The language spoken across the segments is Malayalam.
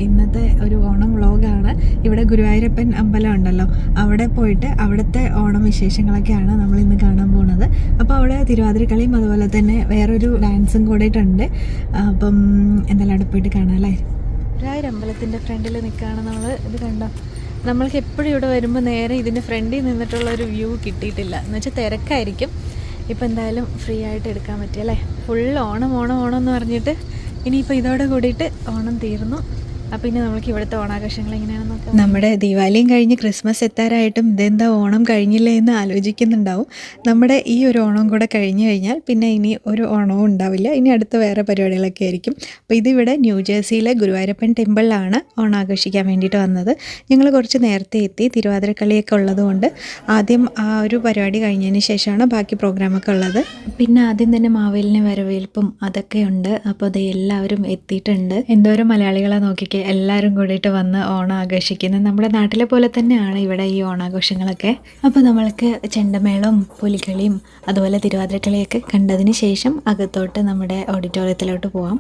ഇന്നത്തെ ഒരു ഓണം വ്ളോഗാണ്. ഇവിടെ ഗുരുവായൂരപ്പൻ അമ്പലം ഉണ്ടല്ലോ, അവിടെ പോയിട്ട് അവിടുത്തെ ഓണം വിശേഷങ്ങളൊക്കെയാണ് നമ്മൾ ഇന്ന് കാണാൻ പോകുന്നത്. അപ്പോൾ അവിടെ തിരുവാതിരക്കളിയും അതുപോലെ തന്നെ വേറൊരു ഡാൻസും കൂടിയിട്ടുണ്ട്. അപ്പം എന്തായാലും അവിടെ പോയിട്ട് കാണാം അല്ലേ. ഗുരുവായൂർ അമ്പലത്തിൻ്റെ ഫ്രണ്ടിൽ നിൽക്കുകയാണ് നമ്മൾ. ഇത് കണ്ടോ, നമ്മൾക്ക് എപ്പോഴും ഇവിടെ വരുമ്പോൾ നേരെ ഇതിൻ്റെ ഫ്രണ്ടിൽ നിന്നിട്ടുള്ളൊരു വ്യൂ കിട്ടിയിട്ടില്ല. എന്ന് വെച്ചാൽ തിരക്കായിരിക്കും. ഇപ്പം എന്തായാലും ഫ്രീ ആയിട്ട് എടുക്കാൻ പറ്റിയല്ലേ. ഫുൾ ഓണം ഓണം ഓണം എന്ന് പറഞ്ഞിട്ട് ഇനിയിപ്പോൾ ഇതോടെ കൂടിയിട്ട് ഓണം തീർന്നു. അപ്പോൾ ഇനി നമുക്ക് ഇവിടുത്തെ ഓണാഘോഷങ്ങൾ എങ്ങനെയാണെന്ന് നോക്കാം. നമ്മുടെ ദീപാവലിയും കഴിഞ്ഞ് ക്രിസ്മസ് എത്താറായിട്ടും ഇതെന്താ ഓണം കഴിഞ്ഞില്ലേ എന്ന് ആലോചിക്കുന്നുണ്ടാവും. നമ്മുടെ ഈ ഒരു ഓണം കൂടെ കഴിഞ്ഞ് കഴിഞ്ഞാൽ പിന്നെ ഇനി ഒരു ഓണവും ഉണ്ടാവില്ല. ഇനി അടുത്ത വേറെ പരിപാടികളൊക്കെ ആയിരിക്കും. അപ്പോൾ ഇതിവിടെ ന്യൂജേഴ്സിയിലെ ഗുരുവായൂരപ്പൻ ടെമ്പിളിലാണ് ഓണാഘോഷിക്കാൻ വേണ്ടിയിട്ട് വന്നത്. ഞങ്ങൾ കുറച്ച് നേരത്തെ എത്തി. തിരുവാതിരക്കളിയൊക്കെ ഉള്ളതുകൊണ്ട് ആദ്യം ആ ഒരു പരിപാടി കഴിഞ്ഞതിന് ശേഷമാണ് ബാക്കി പ്രോഗ്രാമൊക്കെ ഉള്ളത്. പിന്നെ ആദ്യം തന്നെ മാവേലിനെ വരവേൽപ്പും അതൊക്കെ ഉണ്ട്. അപ്പോൾ അത് എല്ലാവരും എത്തിയിട്ടുണ്ട്. എന്തോരം മലയാളികളെ നോക്കിക്കുക, എല്ലാവരും കൂടിയിട്ട് വന്ന് ഓണം ആഘോഷിക്കുന്നത്. നമ്മുടെ നാട്ടിലെ പോലെ തന്നെയാണ് ഇവിടെ ഈ ഓണാഘോഷങ്ങളൊക്കെ. അപ്പോൾ നമ്മൾക്ക് ചെണ്ടമേളവും പുലിക്കളിയും അതുപോലെ തിരുവാതിരക്കളിയൊക്കെ കണ്ടതിന് ശേഷം അകത്തോട്ട് നമ്മുടെ ഓഡിറ്റോറിയത്തിലോട്ട് പോവാം.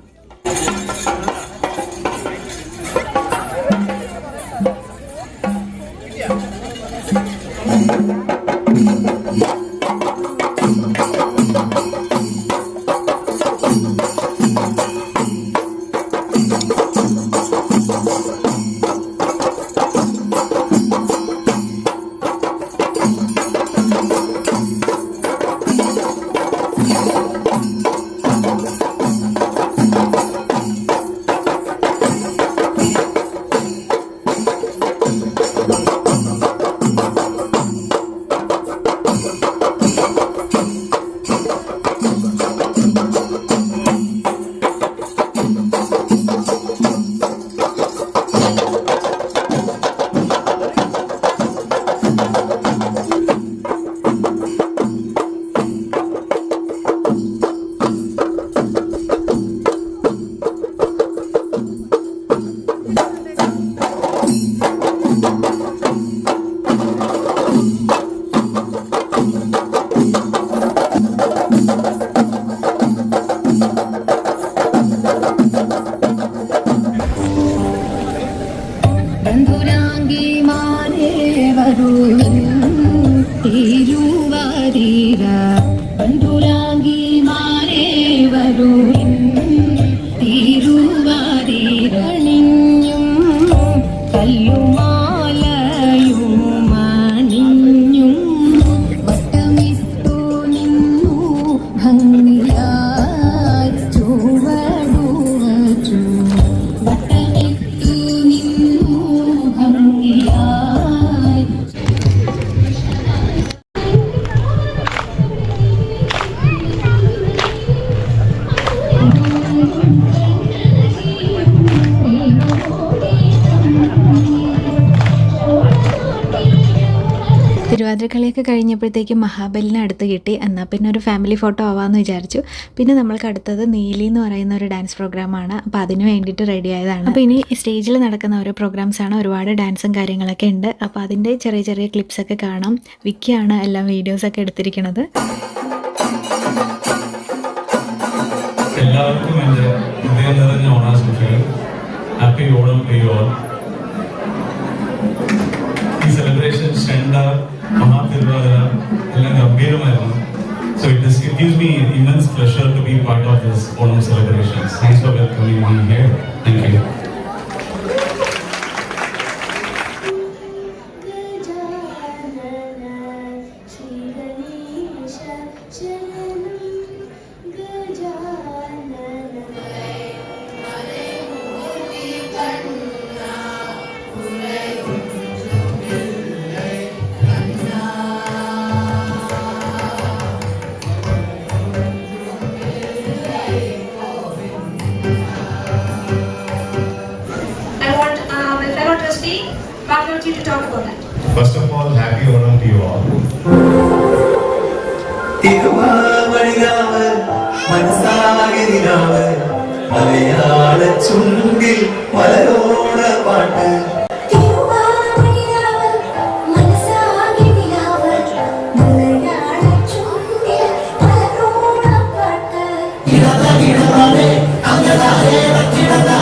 തിരുവാതിരക്കളിയൊക്കെ കഴിഞ്ഞപ്പോഴത്തേക്കും മഹാബലിനെ അടുത്ത് കിട്ടി. എന്നാൽ പിന്നെ ഒരു ഫാമിലി ഫോട്ടോ ആവാമെന്ന് വിചാരിച്ചു. പിന്നെ നമ്മൾക്ക് അടുത്തത് നീലി എന്ന് പറയുന്ന ഒരു ഡാൻസ് പ്രോഗ്രാമാണ്. അപ്പോൾ അതിന് വേണ്ടിയിട്ട് റെഡി ആയതാണ്. അപ്പോൾ ഇനി സ്റ്റേജിൽ നടക്കുന്ന ഓരോ പ്രോഗ്രാംസാണ്. ഒരുപാട് ഡാൻസും കാര്യങ്ങളൊക്കെ ഉണ്ട്. അപ്പോൾ അതിൻ്റെ ചെറിയ ചെറിയ ക്ലിപ്സൊക്കെ കാണാം. വിക്കിയാണ് എല്ലാം വീഡിയോസൊക്കെ എടുത്തിരിക്കുന്നത്. എല്ലാവർക്കും എൻ്റെ ഹൃദയം നിറഞ്ഞ ഓണാശംസകൾ. Happy Onam to you all. ഈ സെലിബ്രേഷൻ ചെണ്ട മഹാതിരുവാതിര എല്ലാം ഗംഭീരമായിരുന്നു. So it gives me immense pleasure to be part of this Onam celebrations. Thanks for welcoming me here. Thank you. You to talk about that. First of all, happy Onam to you all. തിരുവാമണിരാവ് മനസാഗിരിരാവ് മലയാള ചുണ്ടിൽ മലരോണ പാട്ട്. ഇടതാ ഇടതാ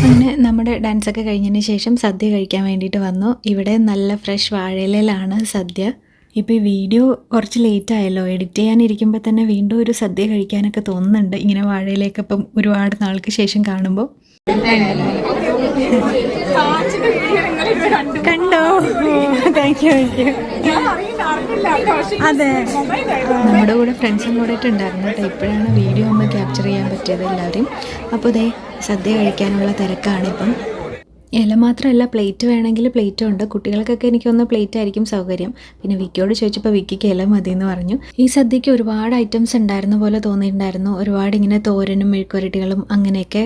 അങ്ങനെ നമ്മുടെ ഡാൻസൊക്കെ കഴിഞ്ഞതിന് ശേഷം സദ്യ കഴിക്കാൻ വേണ്ടിയിട്ട് വന്നു. ഇവിടെ നല്ല ഫ്രഷ് വാഴയിലയിലാണ് സദ്യ. ഇപ്പോൾ ഈ വീഡിയോ കുറച്ച് ലേറ്റ് ആയല്ലോ, എഡിറ്റ് ചെയ്യാനിരിക്കുമ്പോൾ തന്നെ വീണ്ടും ഒരു സദ്യ കഴിക്കാനൊക്കെ തോന്നുന്നുണ്ട് ഇങ്ങനെ വാഴയിലയൊക്കെ ഇപ്പം ഒരുപാട് നാൾക്ക് ശേഷം കാണുമ്പോൾ. കണ്ടോ? Thank you. അതെ, നമ്മുടെ കൂടെ ഫ്രണ്ട്സും കൂടെ ഉണ്ടായിരുന്നു കേട്ടോ. ഇപ്പോഴാണ് വീഡിയോ ഒന്ന് ക്യാപ്ചർ ചെയ്യാൻ പറ്റിയത് എല്ലാവരും. അപ്പോൾ ഇതേ സദ്യ കഴിക്കാനുള്ള തിരക്കാണിപ്പം. ഇല മാത്രമല്ല, പ്ലേറ്റ് വേണമെങ്കിൽ പ്ലേറ്റും ഉണ്ട്. കുട്ടികൾക്കൊക്കെ എനിക്കൊന്ന് പ്ലേറ്റ് ആയിരിക്കും സൗകര്യം. പിന്നെ വിക്കിയോട് ചോദിച്ചപ്പോൾ വിക്കിക്ക് ഇല മതി എന്ന് പറഞ്ഞു. ഈ സദ്യക്ക് ഒരുപാട് ഐറ്റംസ് ഉണ്ടായിരുന്ന പോലെ തോന്നിയിട്ടുണ്ടായിരുന്നു. ഒരുപാട് ഇങ്ങനെ തോരനും മെഴുക്കുവരട്ടികളും അങ്ങനെയൊക്കെ.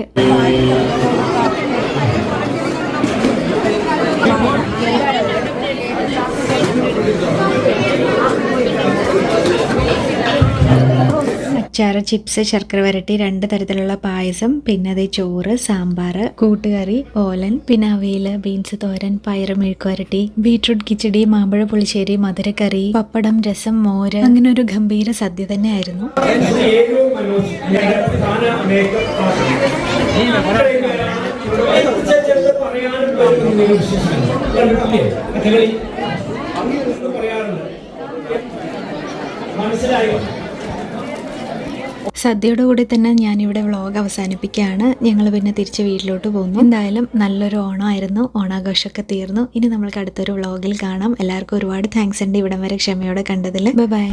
അച്ചാറ്, ചിപ്സ്, ശർക്കര വരട്ടി, 2 തരത്തിലുള്ള പായസം, പിന്നെ അതേ ചോറ്, സാമ്പാർ, കൂട്ടുകറി, ഓലൻ, പിന്നെ അവിയൽ, ബീൻസ് തോരൻ, പയറ് മെഴുക്കുവരട്ടി, ബീട്രൂട്ട് കിച്ചടി, മാമ്പഴ പുളിശ്ശേരി, മധുരക്കറി, പപ്പടം, രസം, മോര്, അങ്ങനെ ഒരു ഗംഭീര സദ്യ തന്നെയായിരുന്നു. സദ്യയുടെ കൂടെ തന്നെ ഞാനിവിടെ വ്ളോഗ് അവസാനിപ്പിക്കുകയാണ്. ഞങ്ങൾ പിന്നെ തിരിച്ച് വീട്ടിലോട്ട് പോകുന്നു. എന്തായാലും നല്ലൊരു ഓണമായിരുന്നു. ഓണാഘോഷമൊക്കെ തീർന്നു. ഇനി നമ്മൾക്ക് അടുത്തൊരു വ്ളോഗിൽ കാണാം. എല്ലാവർക്കും ഒരുപാട് താങ്ക്സ് ഉണ്ട് ഇവിടം വരെ ക്ഷമയോടെ കണ്ടതിൽ. ബൈ.